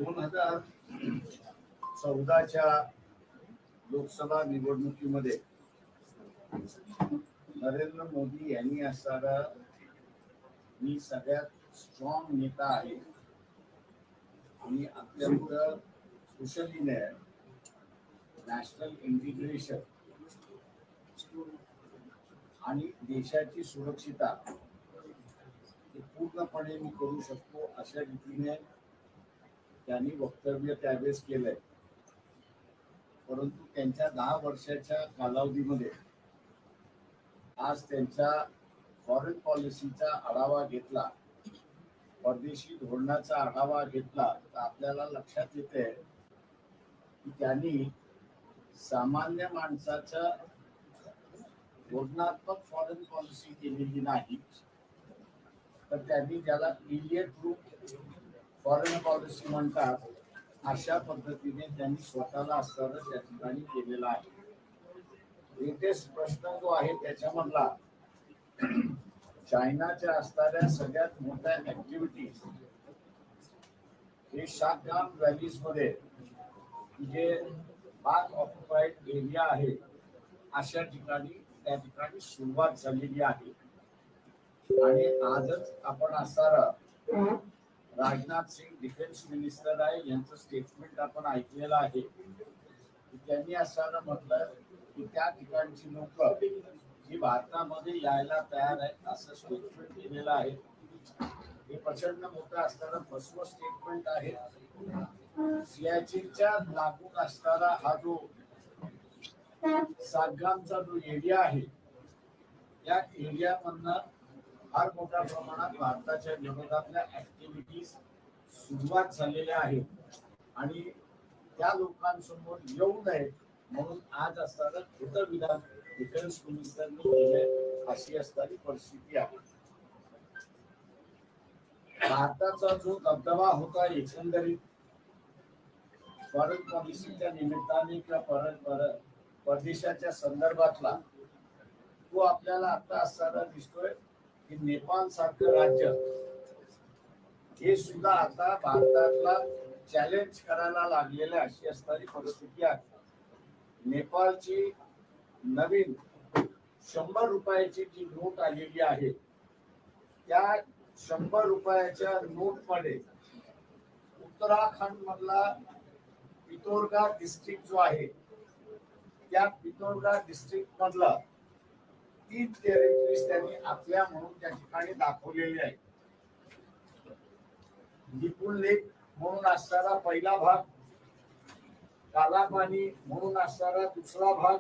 2014च्या लोकसभा निवडणुकीमध्ये नरेंद्र मोदी यांनी असणारा मी सगळ्यात स्ट्रॉंग नेता आहे आणि अत्यंत कुशलीने नॅशनल इंटिग्रेशन आणि देशाची सुरक्षितता पूर्णपणे मी करू शकतो अशा रीतीने त्यांनी वक्तव्य त्यावेळेस केलंय. परंतु त्यांच्या 10 वर्षाच्या कालावधीमध्ये आज त्यांच्या फॉरेन पॉलिसीचा आढावा घेतला, परदेशी धोरणाचा आढावा घेतला तर आपल्याला लक्षात येते की त्यांनी सामान्य माणसाच्या धोरणात्मक फॉरेन पॉलिसी केलेली नाही, तर त्यांनी ज्याला इलियट ग्रुप फॉरेन पॉलिसी म्हणतात अशा पद्धतीने त्यांनी स्वतःला असणारं त्या ठिकाणी केलेलं आहे. लेटेस्ट प्रश्न जो आहे त्याच्यामधला चायनाच्या असणाऱ्या सगळ्यात मोठ्या ऍक्टिव्हिटीज हे शागाम व्हॅलीज मध्ये जे पाक ऑक्युपाइड एरिया आहे अशा ठिकाणी त्या ठिकाणी सुरुवात झालेली आहे. आणि आजच आपण असणारा राजनाथ सिंग डिफेन्स मिनिस्टर आहे यांचं स्टेटमेंट आपण ऐकलेलं आहे. त्यांनी असं म्हटलं की त्या ठिकाणची लोक जी भारतामध्ये यायला तयार आहेत असं स्टेटमेंट केलेलं आहे. हे प्रचंड मोठं असणारं फसवं स्टेटमेंट आहे. सियाचीनच्या लागून असणारा हा जो सागामचा जो एरिया आहे या एरियामधनं फार मोठ्या प्रमाणात भारताच्या विरोधातल्या ऍक्टिव्हिटीज सुरुवात झालेल्या आहेत आणि त्या लोकांसमोर येऊ नये म्हणून आज असताना खोटं विधान डिफेन्स मिनिस्टरने केले अशी असणारी परिस्थिती आहे. भारताचा जो दबदबा होता एकंदरीत फॉरेन पॉलिसीच्या निमित्ताने किंवा परदेशाच्या संदर्भातला तो आपल्याला आता असताना दिसतोय की नेपाळ सारखं राज्य हे सुद्धा आता भारतातला चॅलेंज करायला लागलेलं अशी असणारी परिस्थिती आहे. नेपाळची नवीन 100 रुपयाची जी नोट आलेली आहे त्या 100 रुपयाच्या नोट मध्ये उत्तराखंड मधला पिथौरागढ डिस्ट्रिक्ट जो आहे त्या पिथौरागढ डिस्ट्रिक्ट मधला 3 टेरिटरीज त्यांनी आपल्या म्हणून त्या ठिकाणी दाखवलेले आहे. लिपुल लेक म्हणून असणारा पहिला भाग, कालापानी म्हणून असणारा दुसरा भाग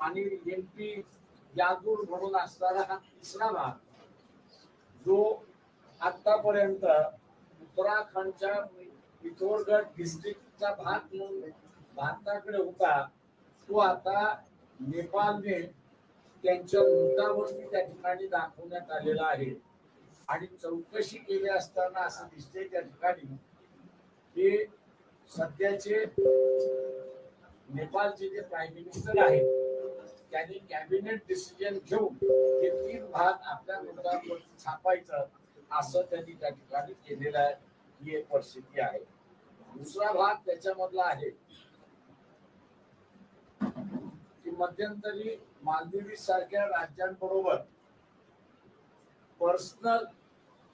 आणि एमपी यादूर म्हणून असणारा हा तिसरा भाग, जो आतापर्यंत उत्तराखंडच्या पिथौरागढ डिस्ट्रिक्टचा भाग म्हणून भारताकडे होता तो आता नेपाळने त्यांच्या नोटावरती त्या ठिकाणी दाखवण्यात आलेला आहे. आणि चौकशी केली असताना असं दिसते त्या ठिकाणी की सध्याचे नेपाळचे जे प्राईम मिनिस्टर आहेत त्यांनी कॅबिनेट डिसिजन घेऊन हे 3 भाग आपल्या नोटांवरती छापायचं असं त्यांनी त्या ठिकाणी केलेलं आहे. ही एक परिस्थिती आहे. दुसरा भाग त्याच्यामधला आहे की मध्यंतरी मालदीव्स सारख्या राज्यांबरोबर पर्सनल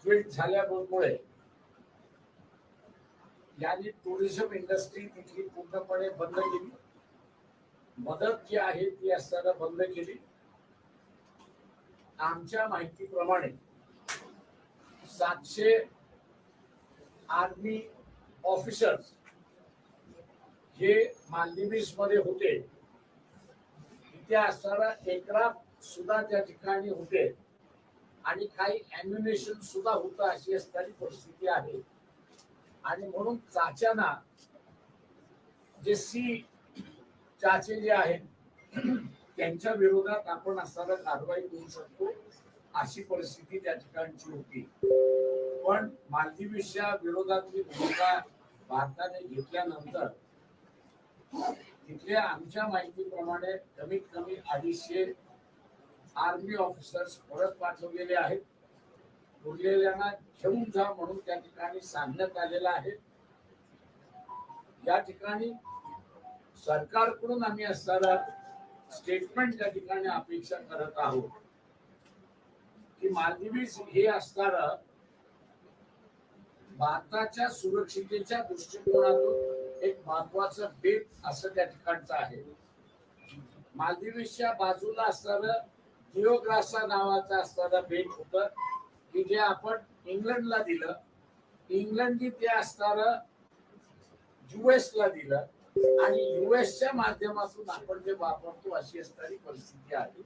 ट्वीट झाल्यामुळे यांनी टुरिझम इंडस्ट्री तिथली पूर्णपणे बंद केली. मदत जी आहे ती असताना बंद केली. आमच्या माहितीप्रमाणे 700 आर्मी ऑफिसर्स हे मालदीव्स मध्ये होते. तिथे असणारा एअरक्राफ्ट सुद्धा त्या ठिकाणी होते आणि काही अॅम्युनेशन सुद्धा होतं अशी असणारी परिस्थिती आहे. आणि म्हणून चाच्यांना जे सी चाचे जे आहेत त्यांच्या विरोधात आपण असणारा कारवाई करू शकतो अशी परिस्थिती त्या ठिकाणची होती. पण मालदीव्सच्या विरोधातली भूमिका भारताने घेतल्यानंतर तिथले आमच्या माहितीप्रमाणे कमीत कमी 250 आर्मी ऑफिसर्स परत पाठवलेले आहेत. उरलेल्यांना घेऊन जा म्हणून त्या ठिकाणी सांगण्यात आलेलं आहे. या ठिकाणी सरकारकडून आम्ही असणारा स्टेटमेंट त्या ठिकाणी अपेक्षा करत आहोत की मालदीव्स हे असणारं भारताच्या सुरक्षितेच्या दृष्टिकोनातून एक महत्वाचं बेट असं त्या ठिकाणचं आहे. मालदीव्सच्या बाजूला असणारं दिओग्रासा नावाचं असणारं बेट होतं की जे आपण इंग्लंडला दिलं. इंग्लंडनी ते असणारं US ला दिलं आणि US च्या माध्यमातून आपण ते वापरतो अशी असणारी परिस्थिती आहे.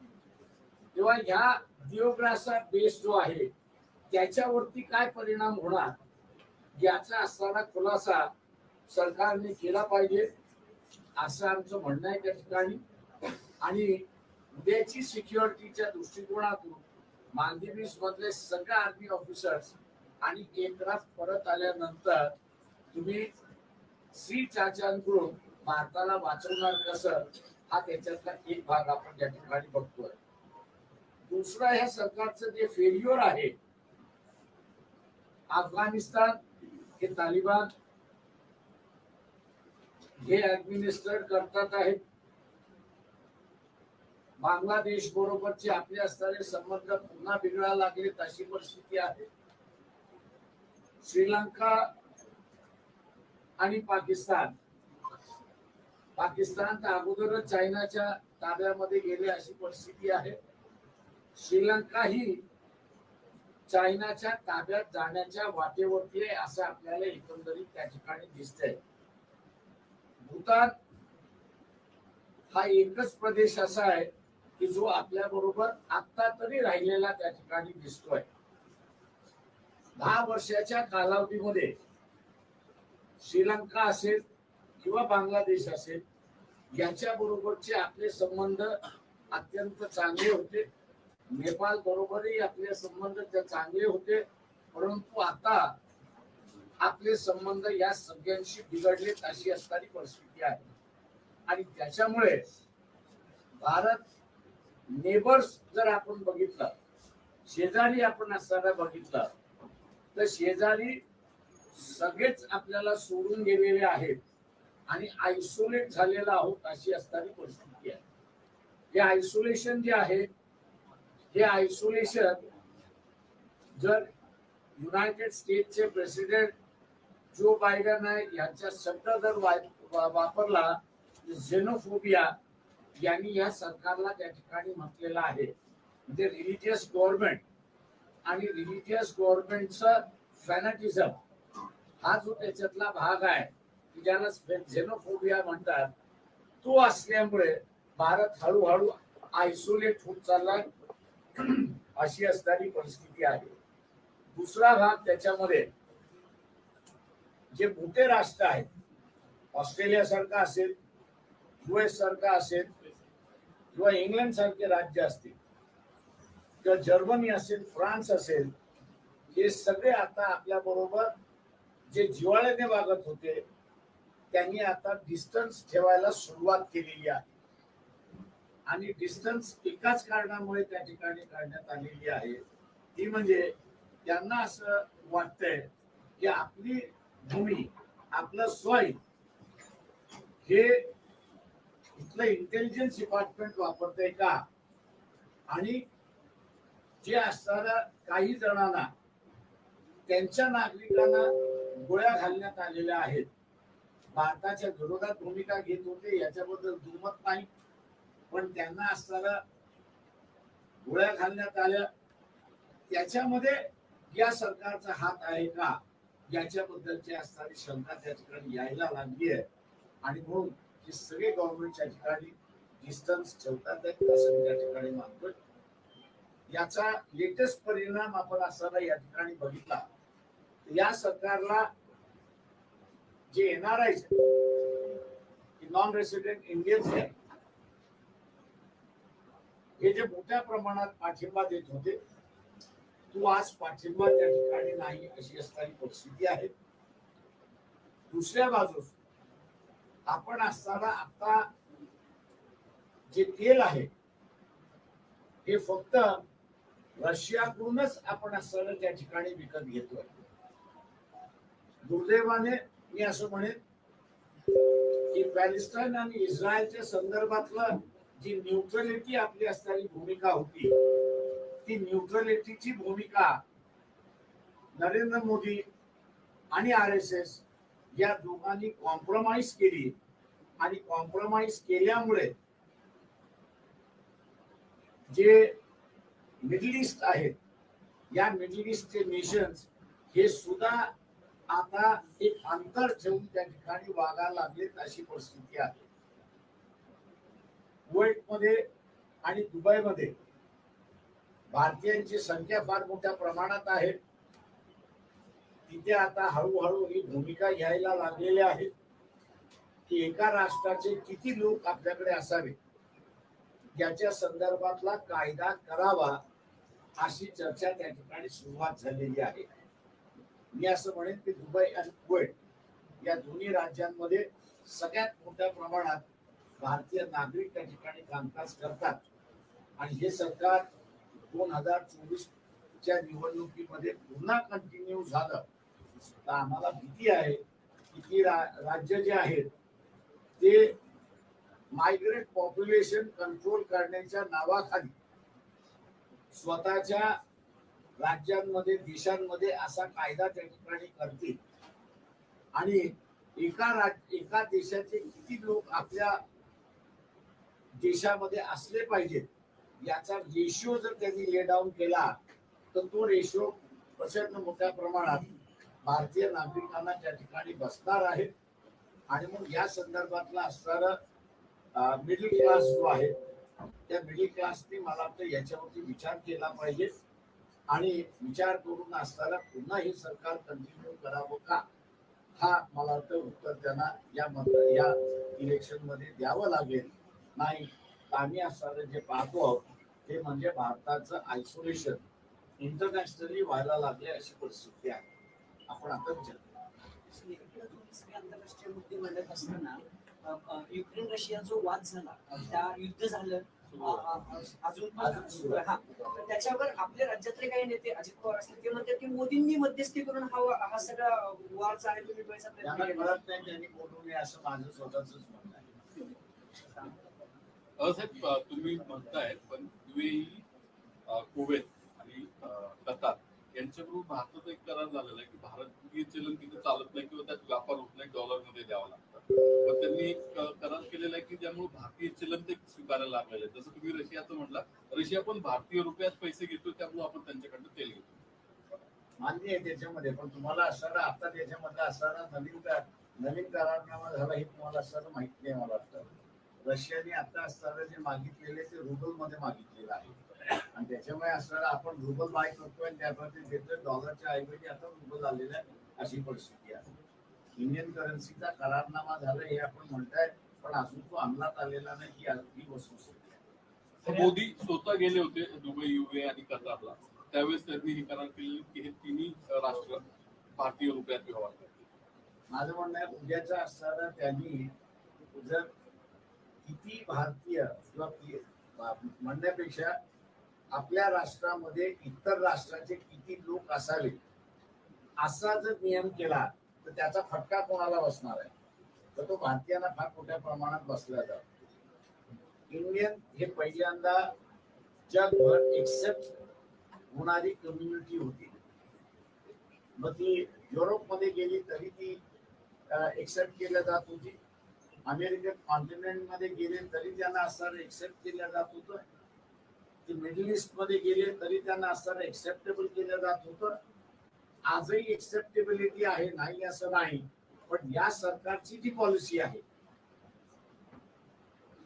तेव्हा ह्या दिओग्रासा बेस जो आहे त्याच्यावरती काय परिणाम होणार याचा असणारा खुलासा सरकारने केला पाहिजे असं आमचं म्हणणं आहे त्या ठिकाणी. आणि उद्याची सिक्युरिटीच्या दृष्टिकोनातून मालदीव्स मधले सगळे आर्मी ऑफिसर्स आणि एअरक्राफ्ट परत आल्यानंतर तुम्ही सी चाचांकडून भारताला वाचवणार कसं हा त्याच्यातला एक भाग आपण त्या ठिकाणी बघतोय. दुसरा ह्या सरकारचं जे फेल्युअर आहे, अफगाणिस्तान हे तालिबान हे ऍडमिनिस्ट्रेट करतात आहेत. बांगलादेश बरोबरचे आपले असणारे संबंध पुन्हा बिघडायला लागले अशी परिस्थिती आहे. श्रीलंका आणि पाकिस्तान तर अगोदरच चायनाच्या ताब्यामध्ये गेले अशी परिस्थिती आहे. श्रीलंका ही चायनाच्या ताब्यात जाण्याच्या वाटेवरती आहे असं आपल्याला एकंदरीत त्या ठिकाणी दिसतंय. भूतान हा एकच प्रदेश असा आहे की जो आपल्या बरोबर आता तरी राहिलेला त्या ठिकाणी दिसतोय. 10 वर्षाच्या कालावधीमध्ये श्रीलंका असेल किंवा बांगलादेश असेल याच्या बरोबरचे आपले संबंध अत्यंत चांगले होते. नेपाळ बरोबरही आपले संबंध चांगले होते. परंतु आता आपले संबंध या सगळ्यांशी बिघडलेत अशी असणारी परिस्थिती आहे. आणि त्याच्यामुळे भारत नेबर्स जर आपण बघितलं, शेजारी आपण असताना बघितलं तर शेजारी सगळेच आपल्याला सोडून गेलेले आहेत आणि आयसोलेट झालेला आहोत अशी असणारी परिस्थिती आहे. हे आयसोलेशन जे आहे हे आयसोलेशन जर युनायटेड स्टेटचे प्रेसिडेंट जो बायडन आहे यांचा शब्द जर वापरला झेनोफोबिया यांनी या सरकारला त्या ठिकाणी म्हटलेलं आहे. म्हणजे रिलिजियस गव्हर्नमेंट आणि रिलिजियस गव्हर्नमेंटचं फॅनाटिझम हा जो त्याच्यातला भाग आहे की ज्याला झेनोफोबिया म्हणतात तो असल्यामुळे भारत हळूहळू आयसोलेट होत चाललाय अशी असणारी परिस्थिती आहे. दुसरा भाग त्याच्यामध्ये जे मोठे राष्ट्र आहेत, ऑस्ट्रेलिया सारखा असेल, US सारखा असेल किंवा इंग्लंड सारखे राज्य असतील किंवा जर्मनी असेल, फ्रान्स असेल, हे सगळे आता आपल्या बरोबर जे जिव्हाळ्याने वागत होते त्यांनी आता डिस्टन्स ठेवायला सुरुवात केलेली आहे. आणि डिस्टन्स एकाच कारणामुळे त्या ठिकाणी काढण्यात आलेली आहे, ती म्हणजे त्यांना असं वाटतंय की आपली भूमी, आपलं सॉइल हे इथलं इंटेलिजन्स डिपार्टमेंट वापरतंय का. आणि जे असणाऱ्या काही जणांना त्यांच्या नागरिकांना गोळ्या घालण्यात आलेल्या आहेत, भारताच्या विरोधात भूमिका घेत होते याच्याबद्दल दुमत नाही, पण त्यांना असणारा गोळ्या घालण्यात आल्या त्याच्यामध्ये या सरकारचा हात आहे का याच्याबद्दलची असणारी शंका त्या ठिकाणी यायला लागली आहे. आणि म्हणून हे सगळे गव्हर्नमेंटच्या ठिकाणी डिस्टन्स ठेवतात असं त्या ठिकाणी मानतोय. याचा लेटेस्ट परिणाम आपण असताना या ठिकाणी बघितला. या सरकारला जे NRIs नॉन रेसिडेंट इंडियन्स आहे हे जे मोठ्या प्रमाणात पाठिंबा देत होते तो आज पाठिंबा त्या ठिकाणी नाही अशी असणारी परिस्थिती आहे. दुसऱ्या बाजूस आपण असताना आता जे तेल आहे हे फक्त रशियाकडूनच आपण असताना त्या ठिकाणी विकत घेतोय. दुर्दैवाने मी असं म्हणेन की पॅलेस्टाईन आणि इस्रायलच्या संदर्भातलं जी न्यूट्रलिटी आपली असणारी भूमिका होती, ती न्यूट्रलिटीची भूमिका नरेंद्र मोदी आणि RSS या दोघांनी कॉम्प्रोमाइज केली आणि कॉम्प्रोमाइज केल्यामुळे जे मिडल ईस्ट आहेत, या मिडल ईस्टचे नेशन्स हे सुद्धा आता एक अंतर ठेवून त्या ठिकाणी वागायला लागलेत अशी परिस्थिती आहे. कुवेतमध्ये आणि दुबईमध्ये भारतीयांची संख्या फार मोठ्या प्रमाणात आहे. तिथे आता हळूहळू ही भूमिका घ्यायला लागलेल्या आहेत की एका राष्ट्राचे किती लोक आपल्याकडे असावे याच्या संदर्भातला कायदा करावा अशी चर्चा त्या ठिकाणी सुरुवात झालेली आहे. मी असं म्हणेन की दुबई आणि कुवेत या दोन्ही राज्यांमध्ये सगळ्यात मोठ्या प्रमाणात भारतीय नागरिक त्या ठिकाणी कामकाज करतात आणि हे सरकार 2024च्या निवडणुकीमध्ये पुन्हा कंटिन्यू झालं तर आम्हाला भीती आहे की ती राज्य जे आहेत ते मायग्रेट पॉप्युलेशन कंट्रोल करण्याच्या नावाखाली स्वतःच्या राज्यांमध्ये देशांमध्ये असा कायदा त्या ठिकाणी करतील आणि एका देशाचे किती लोक आपल्या देशामध्ये असले पाहिजेत याचा रेशिओ जर त्यांनी ले डाऊन केला तर तो रेशिओ प्रचंड मोठ्या प्रमाणात भारतीय नागरिकांना त्या ठिकाणी बसणार आहे आणि मग या संदर्भातला असणारा मिडल क्लास जो आहे त्या मिडल क्लासने मला वाटतं याच्यावरती विचार केला पाहिजे आणि विचार करून असताना पुन्हा हे सरकार कंटिन्यू करावं का हा मला वाटतं उत्तर त्यांना या इलेक्शन मध्ये द्यावं लागेल. नाही आम्ही असताना जे पाहतो आहोत ते म्हणजे भारताचं आयसोलेशन इंटरनॅशनली व्हायला लागले अशी परिस्थिती आहे. आपण आता विचार आंतरराष्ट्रीय मुद्दे मांडत असताना युक्रेन रशिया जो वाद झाला त्या युद्ध झालं अजून त्याच्यावर आपल्या राज्यातले काही नेते अजित पवार असतील ते म्हणतात की मोदींनी मध्यस्थी करून हा सगळा वाद आहे तुम्ही पैसा कळत नाही त्यांनी बोलू नये असं माझं स्वतःच म्हणणं आहे. साहेब तुम्ही म्हणताय पण UAE कुवेत आणि कतार यांच्याबरोबर भारताचा एक करार झालेला आहे की भारतीय चलन तिथे चालत नाही किंवा त्यात व्यापार होत नाही, डॉलरमध्ये द्यावा लागतं. पण त्यांनी एक करार केलेला आहे की ज्यामुळे भारतीय चलन ते स्वीकारायला लागलेलं आहे. जसं तुम्ही रशियाचं म्हटलं, रशिया पण भारतीय रुपयात पैसे घेतो त्यामुळे आपण त्यांच्याकडनं तेल घेतो. मान्य आहे त्याच्यामध्ये, पण तुम्हाला असणारा आता त्याच्यामध्ये असणारा नवीन करारनामा झाला हे तुम्हाला असणारं माहित नाही. मला वाटतं रशियाने आता असताना जे मागितलेले ते रुबल मध्ये मागितलेलं आहे आणि त्याच्यामुळे असणारा आपण रुबल बाय करतोय आणि त्याप्रती डॉलरच्या ऐवजी आता रुबल आलेला आहे अशी परिस्थिती आहे. इंडियन करन्सीचा करारनामा झाला हे आपण म्हणताय पण अजून तो अंमलात आलेला नाही ही वस्तुस्थिती आहे. मोदी स्वतः गेले होते दुबई, UAE आणि कतारला. त्यावेळेस त्यांनी हे करार केले की हे तिन्ही राष्ट्र भारतीय रुपयात व्यवहार करतील. माझं म्हणणं आहे उद्याचा असताना त्यांनी जर किती भारतीय किंवा म्हणण्यापेक्षा आपल्या राष्ट्रामध्ये इतर राष्ट्राचे किती लोक असावे असा जर नियम केला तर त्याचा फटका कोणाला बसणार आहे तर तो भारतीयांना फार मोठ्या प्रमाणात बसला जातो. इंडियन हे पहिल्यांदा जगभर एक्सेप्ट होणारी कम्युनिटी होती. मग ती युरोपमध्ये गेली तरी ती एक्सेप्ट केल्या जात होती. अमेरिकन कॉन्टिनेंट मध्ये गेले तरी त्यांना असणारं एक्सेप्ट केल्या जात होतं. ते मिडल ईस्ट मध्ये गेले तरी त्यांना असणारं एक्सेप्टेबल केलं जात होतं. आजही एक्सेप्टेबिलिटी आहे, नाही असं नाही, पण या सरकारची जी पॉलिसी आहे,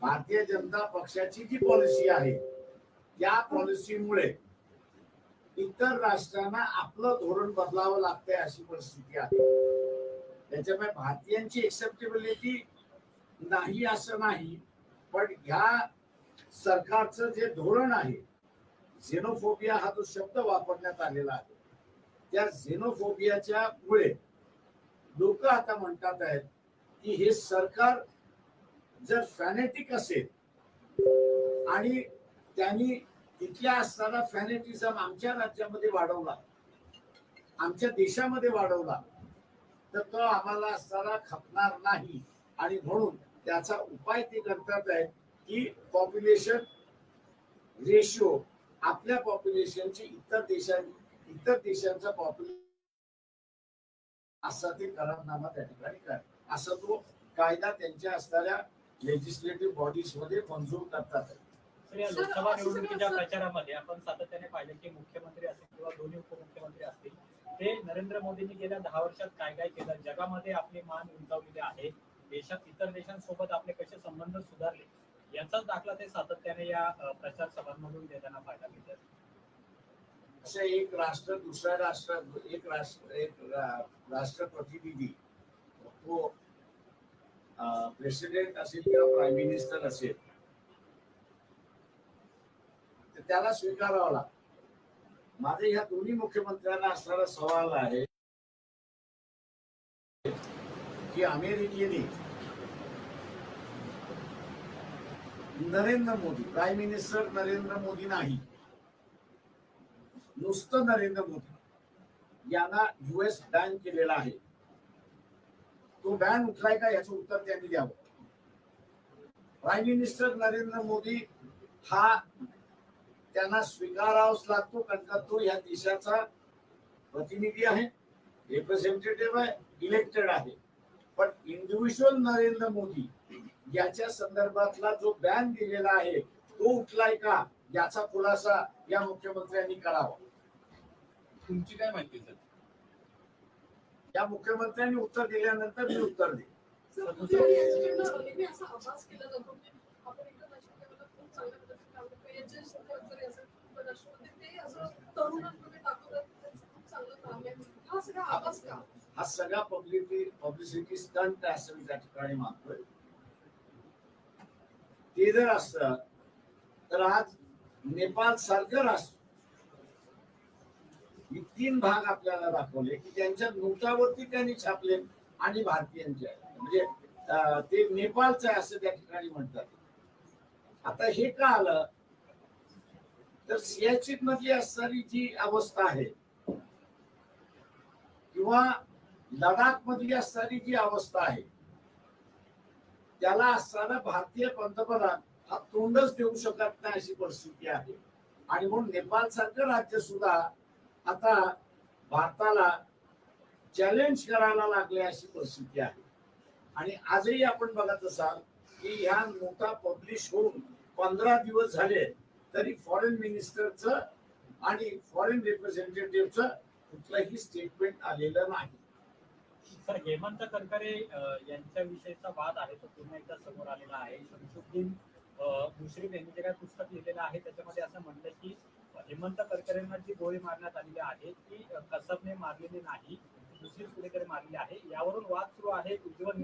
भारतीय जनता पक्षाची जी पॉलिसी आहे त्या पॉलिसीमुळे इतर राष्ट्रांना आपलं धोरण बदलावं लागतंय अशी परिस्थिती आहे. त्याच्यामुळे भारतीयांची एक्सेप्टेबिलिटी नाही असं नाही, पण ह्या सरकारचं जे धोरण आहे, झेनोफोबिया हा जो शब्द वापरण्यात आलेला आहे, त्या झेनोफोबियाच्या मुळे लोक आता म्हणतात आहेत की हे सरकार जर फॅनेटिक असेल आणि त्यांनी तिथल्या असताना फॅनेटिझम आमच्या राज्यामध्ये वाढवला, आमच्या देशामध्ये वाढवला, तर तो आम्हाला असताना खपणार नाही आणि म्हणून त्याचा उपाय ते करतात आहेत की पॉप्युलेशन रेशिओ आपल्या पॉप्युलेशनची इतर देशांचा पॉप्युलेशन असा ते करारनामा त्या ठिकाणी काय असा तो कायदा त्यांच्या असणाऱ्या लेजिस्लेटिव्ह बॉडीज मध्ये मंजूर करतात. तर या लोकसभा निवडणुकीच्या प्रचारामध्ये आपण सातत्याने पाहिलं की मुख्यमंत्री असतील किंवा दोन्ही उपमुख्यमंत्री असतील ते नरेंद्र मोदींनी गेल्या 10 वर्षात काय काय केलं, जगामध्ये आपली मान उंचावलेली आहे, देशात इतर देशांसोबत आपले कसे संबंध सुधारले याचाच दाखला ते सातत्याने या प्रचार सभांमधून देताना पाहायला मिळतात. असं एक राष्ट्र दुसरा राष्ट्र एक राष्ट्रप्रतिनिधी तो प्रेसिडेंट असेल किंवा प्राईम मिनिस्टर असेल तर त्याला स्वीकारावं लागतं. माझे ह्या दोन्ही मुख्यमंत्र्यांना असणारा सवाल आहे की अमेरिकेने नरेंद्र मोदी प्राईम मिनिस्टर नरेंद्र मोदी नाही नुसतं नरेंद्र मोदी यांना युएस बॅन केलेला आहे. तो बॅन उठलाय का याचं उत्तर त्यांनी द्यावं. प्राईम मिनिस्टर नरेंद्र मोदी हा त्यांना स्वीकारावाच लागतो कारण का तो या देशाचा प्रतिनिधी आहे, रिप्रेझेंटेटिव्ह आहे, इलेक्टेड आहे. पण इंडिव्हिज्युअल नरेंद्र मोदी याच्या संदर्भातला जो बॅन दिलेला आहे तो उठलाय का याचा खुलासा या मुख्यमंत्र्यांनी करावा. तुमची काय माहिती सर? या मुख्यमंत्र्यांनी उत्तर दिल्यानंतर मी उत्तर देईन. हा सगळा पब्लिसिटी स्टंट असं मी त्या ठिकाणी मानतोय. ते जर असतं तर आज नेपाळ सारखं राष्ट्र मी 3 भाग आपल्याला दाखवले की त्यांच्या नोटावरती त्यांनी छापले आणि भारतीयांचे म्हणजे ते नेपाळचं आहे असं त्या ठिकाणी म्हणतात. आता हे का आलं तर सियाचीन मध्ये असणारी जी अवस्था आहे किंवा लडाख मधली असणारी जी अवस्था आहे त्याला असणारा भारतीय पंतप्रधान हा तोंडच देऊ शकत नाही अशी परिस्थिती आहे. आणि म्हणून नेपाळ सारखं राज्य सुद्धा आता भारताला चॅलेंज करायला लागले अशी परिस्थिती आहे. आणि आजही आपण बघत असाल की ह्या नोटा पब्लिश होऊन 15 दिवस झाले तरी फॉरेन मिनिस्टरचं आणि फॉरेन रिप्रेझेंटेटिव्हचं कुठलंही स्टेटमेंट आलेलं नाही. सर हेमंत करकरे यांच्याविषयीचा वाद आहे तो पुन्हा एकदा समोर आलेला आहे. शमशुद्दीन मुश्रीफ यांनी जे काही पुस्तक लिहिलेलं आहे त्याच्यामध्ये असं म्हणलं की हेमंत करकरेंना जी गोळी मारण्यात आलेली आहे ती कसबने मारलेली नाही, दुसरीच कुठेतरी मारलेली आहे. यावरून वाद सुरू आहे. उज्ज्वल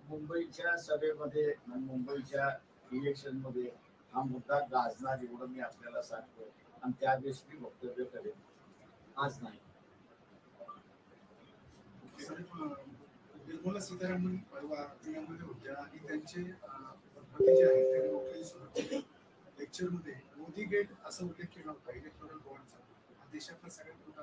मुंबईच्या सभेमध्ये मुंबईच्या इलेक्शन मध्ये हा मुद्दा गाजणार एवढं मी आपल्याला सांगतो आणि त्यावेळेस मी वक्तव्य करेन, आज नाही. निर्मला सीतारामन परवा पुण्यामध्ये होत्या आणि त्यांचे पती जे आहेत त्यांनी लेक्चर मध्ये मोदी गेट असं उल्लेख केला होता इलेक्ट्रॉनिक बॉन्डचा. हा देशातला सगळ्यात मोठा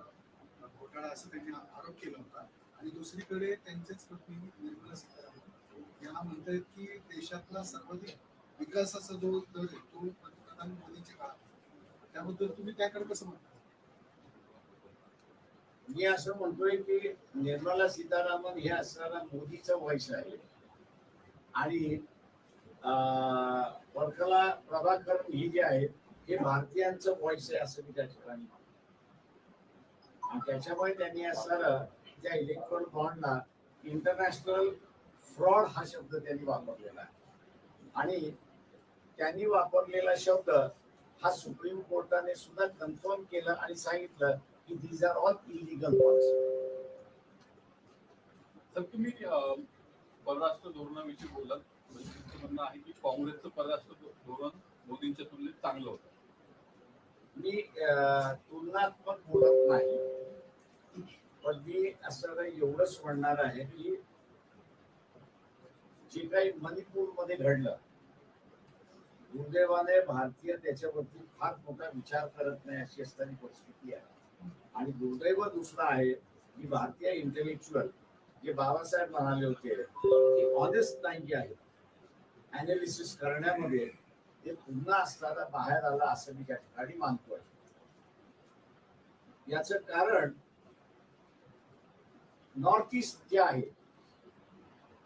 घोटाळा असं त्यांनी आरोप केला होता. आणि दुसरीकडे त्यांचेच पत्नी निर्मला सीतारामन यांना म्हणतात की देशातला सर्वाधिक विकासाचा जो दर आहे तो पंतप्रधान मोदींच्या काळात. त्याबद्दल तुम्ही त्याकडे कसं म्हणता? मी असं म्हणतोय की निर्मला सीतारामन हे असणारा मोदीचं वयस आहे आणि वर्कला प्रभाकरन ही जे आहेत हे भारतीयांचं वयस आहे असं मी त्या ठिकाणी म्हणतो. आणि त्याच्यामुळे त्यांनी असणारा त्या इलेक्ट्रॉनिक बॉन्डला इंटरनॅशनल फ्रॉड हा शब्द त्यांनी वापरलेला आहे. आणि त्यांनी वापरलेला शब्द हा सुप्रीम कोर्टाने सुद्धा कन्फर्म केलं आणि सांगितलं की these are all illegal laws. तर तुम्ही परराष्ट्र धोरणाविषयी बोललात. तुमचं म्हणणं आहे की काँग्रेसचं परराष्ट्र धोरण मोदींच्या तुलनेत चांगलं होतं. मी तुलनात्मक बोलत नाही, पण मी असं एवढंच म्हणणार आहे की जे काही मणिपूरमध्ये घडलं दुर्दैवाने भारतीय त्याच्यावरती फार मोठा विचार करत नाही अशी असणारी परिस्थिती आहे. आणि दुर्दैव दुसरं आहे की भारतीय इंटेलेक्च्युअल जे बाबासाहेब म्हणाले होते की ऑनेस्ट नाही आहे अनालिसिस करण्यामध्ये, ते पुन्हा असताना बाहेर आलं असं मी त्या ठिकाणी मानतोय. याच कारण नॉर्थ ईस्ट जे आहे,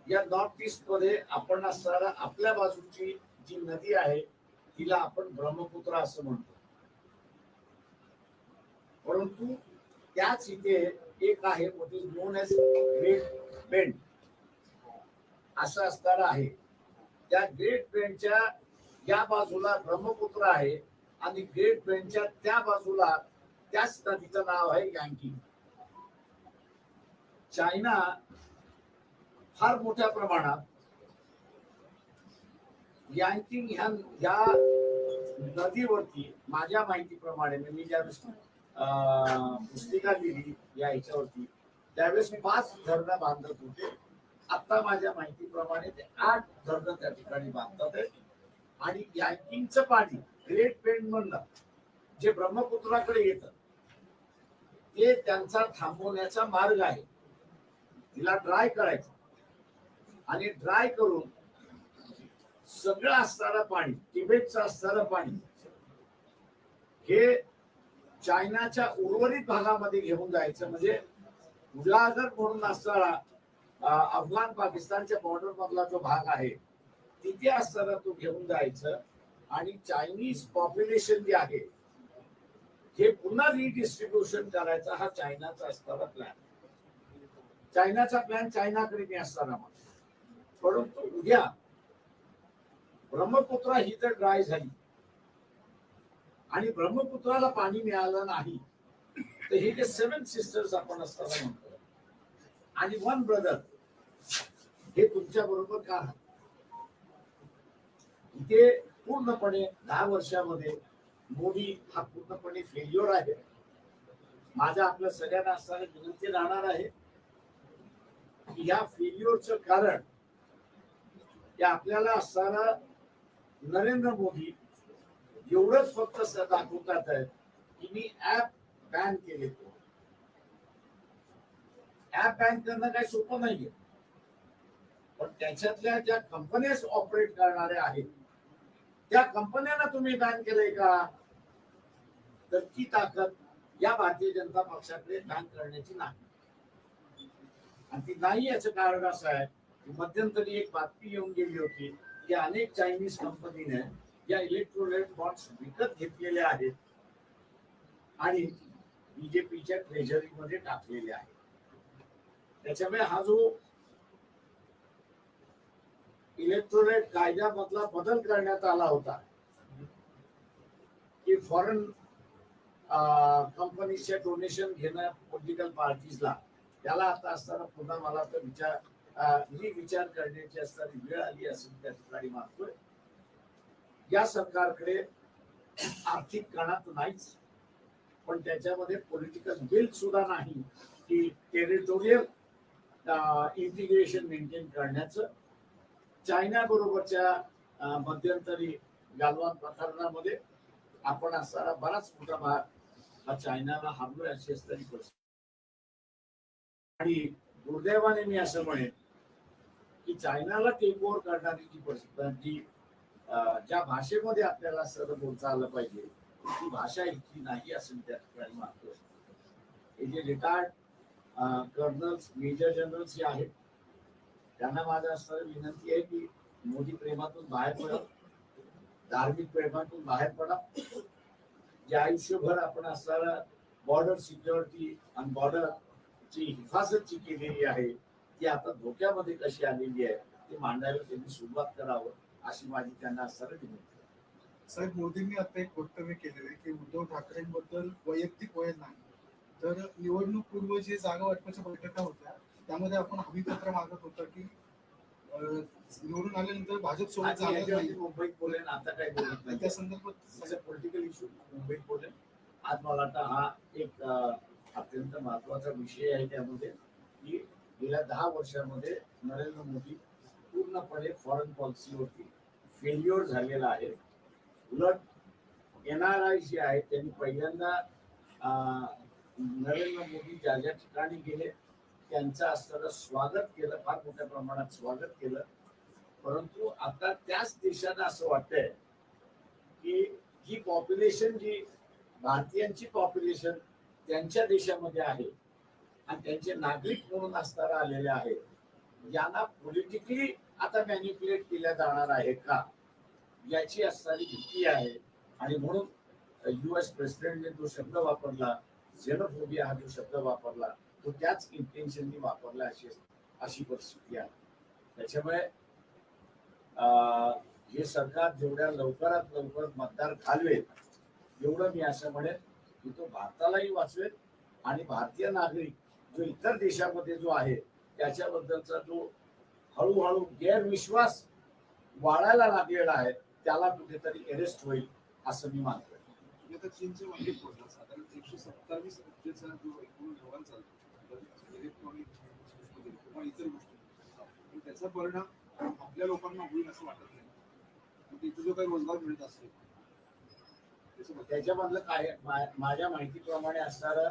या नॉर्थ ईस्ट मध्ये आपण असताना आपल्या बाजूची जी नदी आहे तिला आपण ब्रह्मपुत्र असं म्हणतो. परंतु त्याच इथे एक आहे what is known as great bend असं असणारं आहे. त्या ग्रेट बेंडच्या या बाजूला ब्रह्मपुत्र आहे आणि ग्रेट बेंडच्या त्या बाजूला त्याच नदीचं नाव आहे यांकी. चायना फार मोठ्या प्रमाणात यांकिंग ह्या नदीवरती, माझ्या माहितीप्रमाणे मी ज्यावेळेस पुस्तिका लिहिली या ह्याच्यावरती त्यावेळेस 5 धरणं बांधत होते. आता माझ्या माहितीप्रमाणे ते 8 धरणं त्या ठिकाणी बांधतात आहे. आणि यांकिंगचं पाणी ग्रेट बेंड मधनं जे ब्रह्मपुत्राकडे येतं ते त्यांचा थांबवण्याचा मार्ग आहे. तिला ड्राय करायचं आणि ड्राय करून सगळं असणारं पाणी, तिबेटचं असणारं पाणी हे चायनाच्या उर्वरित भागामध्ये घेऊन जायचं. म्हणजे उजागर म्हणून असणारा अफगाण पाकिस्तानच्या बॉर्डर मधला जो भाग आहे तिथे असताना तो घेऊन जायचं आणि चायनीज पॉप्युलेशन जे आहे हे पुन्हा रिडिस्ट्रीब्युशन करायचा हा चायनाचा असणारा प्लॅन. चायनाचा प्लॅन चायनाकडे मी असताना परंतु उद्या ब्रह्मपुत्रा ही तर ड्राय झाली आणि ब्रह्मपुत्राला पाणी मिळालं नाही तर हे जे 7 सिस्टर्स आपण असताना म्हणतो आणि 1 ब्रदर हे तुमच्या बरोबर का राहत. इथे पूर्णपणे 10 वर्षामध्ये मोदी हा पूर्णपणे फेल्युअर आहे. माझ्या आपल्या सगळ्यांना असताना विनंती राहणार आहे की या फेल्युअरचं कारण ते आपल्याला असताना नरेंद्र मोदी एवढंच फक्त दाखवतात आहे की मी ऍप बॅन केले. ऍप बॅन करणं काही सोपं नाहीये, पण त्याच्यातल्या ज्या कंपन्या ऑपरेट करणाऱ्या आहेत त्या कंपन्यांना तुम्ही बॅन केलंय का, तर ती ताकद या भारतीय जनता पक्षाकडे बॅन करण्याची नाही. आणि ती नाही याचं कारण असं आहे की मध्यंतरी एक बातमी येऊन गेली होती की अनेक चायनीज कंपनीने या इलेक्ट्रोलाइट बॉन्ड्स विकत घेतलेले आहेत आणि बीजेपीच्या ट्रेझरीमध्ये टाकलेले आहेत. त्याच्यामुळे हा जो इलेक्ट्रोलाइट कायद्यामधला बदल करण्यात आला होता की फॉरेन कंपनीचे डोनेशन घेणं पॉलिटिकल पार्टीजला, त्याला आता असताना पुन्हा मला तर विचार करण्याची असताना वेळ आली असं त्या ठिकाणी मानतोय. या सरकारकडे आर्थिक कणा नाहीच, पण त्याच्यामध्ये पॉलिटिकल विल सुद्धा नाही की टेरिटोरियल इंटिग्रेशन मेंटेन करण्याचं. चायना बरोबरच्या मध्यंतरी गालवान प्रकरणामध्ये आपण असताना बराच मोठा भाग हा चायनाला हारलोय अशी असणारी परिस्थिती. आणि दुर्दैवाने मी असं म्हणेन की चायनाला टेक ओव्हर करणारी जी परिस्थिती, ज्या भाषेमध्ये आपल्याला सर्व बोलता आलं पाहिजे ती भाषा इतकी नाही असं त्या ठिकाणी मानतो. हे जे रिटायर्ड कर्नल्स, मेजर जनरल्स जे आहेत त्यांना माझं असणारी विनंती आहे की मोदी प्रेमातून बाहेर पडा, धार्मिक प्रेमातून बाहेर पडा. जे आयुष्यभर आपण असणारा बॉर्डर सिक्युरिटी आणि बॉर्डरची हिफाजत जी केलेली आहे ती आता धोक्यामध्ये कशी आलेली आहे ते मांडायला त्यांनी सुरुवात करावं अशी माझी त्यांना असणारी विनंती आहे. साहेब, मोदींनी आता एक वक्तव्य केलेलं आहे की उद्धव ठाकरेंबद्दल वैयक्तिक वय नाही, तर निवडणूक पूर्व जे जागा वाटपाच्या बैठका होत्या त्यामध्ये आपण हमीपत्र मागत होता की निवडून आल्यानंतर भाजप सोबत जाणार नाही. मुंबईत बोलेन, आता काही बोलत नाही. त्या संदर्भात पॉलिटिकल इश्यू मुंबईत बोलेन. आज मला वाटतं हा एक अत्यंत महत्वाचा विषय आहे त्यामध्ये की गेल्या 10 वर्षामध्ये नरेंद्र मोदी पूर्णपणे फॉरेन पॉलिसीवरती फेल्युअर झालेला आहे. उलट NRI जे आहे त्यांनी पहिल्यांदा नरेंद्र मोदी ज्या ज्या ठिकाणी गेले त्यांचं असताना स्वागत केलं, फार मोठ्या प्रमाणात स्वागत केलं. परंतु आता त्याच देशाला असं वाटतंय की ही पॉप्युलेशन जी भारतीयांची पॉप्युलेशन त्यांच्या देशामध्ये आहे आणि त्यांचे नागरिक म्हणून असताना आलेले आहेत, यांना पॉलिटिकली आता मॅन्युप्युलेट केल्या जाणार आहे का, याची असणारी भीती आहे. आणि म्हणून US प्रेसिडेंटने जो शब्द वापरला, झेनोफोबिया हा जो शब्द वापरला, तो त्याच इंटेन्शननी वापरला अशी परिस्थिती आहे. त्याच्यामुळे हे सरकार जेवढ्या लवकरात लवकर मतदार घालवेल, एवढं मी असं म्हणेन की तो भारतालाही वाचवेल आणि भारतीय नागरिक जो इतर देशामध्ये जो आहे त्याच्याबद्दलचा जो हळूहळू गैरविश्वास वाढायला लागलेला आहे, त्याला कुठेतरी अरेस्ट होईल असं मी मानतो. आता चीनचे वाटे पोहोचला साधारण 127 अब्जचा जो एकूण व्यवहार चालतो इलेक्ट्रॉनिक किंवा इतर गोष्टी, त्याचा परिणाम आपल्या लोकांना होईल असं वाटत नाही. तिथे जो काही रोजगार मिळत असेल त्याच्यामधलं काय माझ्या माहितीप्रमाणे असणारं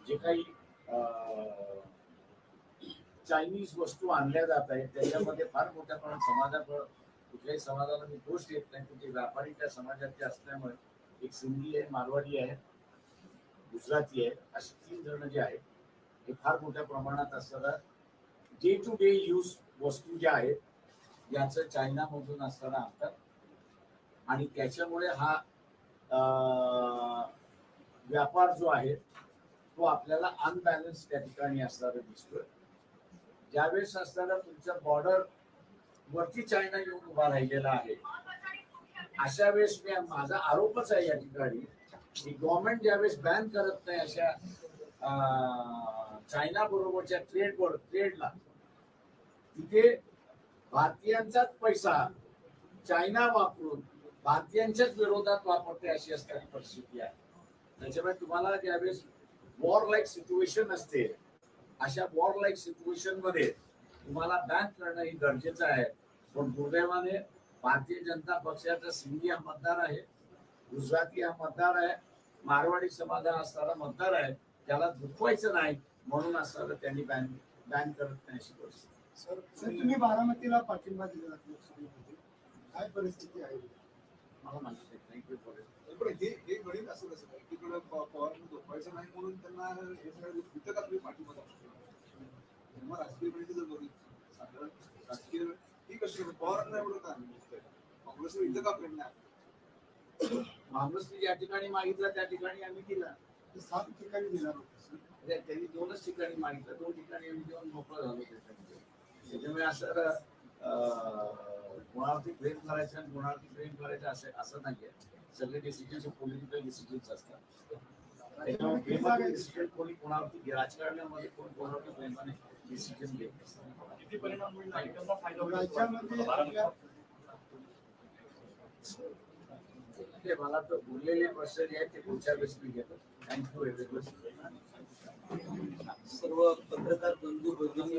जे काही चायनीज वस्तू आणल्या जात आहेत त्याच्यामध्ये फार मोठ्या प्रमाणात कुठल्याही समाजाला मी दोष देत नाही, की ते व्यापारी त्या समाजाचे असल्यामुळे एक सिंधी आहे, मारवाडी आहे, गुजराती आहे, असे 3 जण जे आहेत हे फार मोठ्या प्रमाणात असताना डे टू डे यूज वस्तू ज्या आहेत याचं चायनामधून असताना आणतात आणि त्याच्यामुळे हा व्यापार जो आहे तो आपल्याला अनबॅलन्स त्या ठिकाणी असताना दिसतोय. ज्यावेळेस असताना तुमच्या बॉर्डर वरती चायना येऊन उभा राहिलेला आहे, अशा वेळेस माझा आरोपच आहे या ठिकाणी की गव्हर्नमेंट ज्यावेळेस बॅन करत नाही अशा चायना बरोबरच्या ट्रेडला, तिथे भारतीयांचाच पैसा चायना वापरून भारतीयांच्याच विरोधात वापरते अशी असणारी परिस्थिती आहे. त्याच्यामुळे तुम्हाला ज्यावेळेस वॉर लाईक सिच्युएशन असते, अशा वॉर लाईक सिच्युएशन मध्ये तुम्हाला बॅन करणं हे गरजेचं आहे. पण दुर्दैवाने भारतीय जनता पक्षाचा सिंधी हा मतदार आहे, गुजराती हा मतदार आहे, मारवाडी समाज हा असणारा मतदार आहे, त्याला दुखवायचं नाही म्हणून असताना त्यांनी बॅन करत नाही अशी परिस्थिती. सर तुम्ही बारामतीला पाठिंबा दिला लोकसभेमध्ये, काय परिस्थिती आहे? मला माहिती आहे. Thank you for it. पण हे गणित असं कसं काय एकीकडे पवारांना झोपायचं नाही म्हणून त्यांना हे सगळं इथं का तुम्ही पाठिंबा दाखवतो? मग राजकीय गणित जर बघितलं साधारण राजकीय ही कशी पवारांना एवढं का काँग्रेसवर इथं का प्रेम नाही? काँग्रेसने ज्या ठिकाणी मागितलं त्या ठिकाणी आम्ही दिला. 7 ठिकाणी दिला होता. त्यांनी 2च ठिकाणी मागितलं, 2 ठिकाणी आम्ही देऊन मोकळं झालो. त्याच्यामुळे असं कोणावरती प्रेम करायचं आणि कोणावरती प्रेम करायचं असं नाहीये. सगळे डिसिजन्स पॉलिटिकल डिसिजन्स असतात. त्याच्यामुळे डिसिजन कोणी कोणावरती राजकारणामध्ये कोण कोणावरती प्रेमाने डिसिजन घेत असतात. किती परिणाम होईल आणि कसा फायदा होईल राज्यामध्ये मला तर बोललेले प्रश्न आहेत ते पुढच्या वेळेस मी घेतो. Thank you everyone. सर्व पत्रकार बंधू भगिनी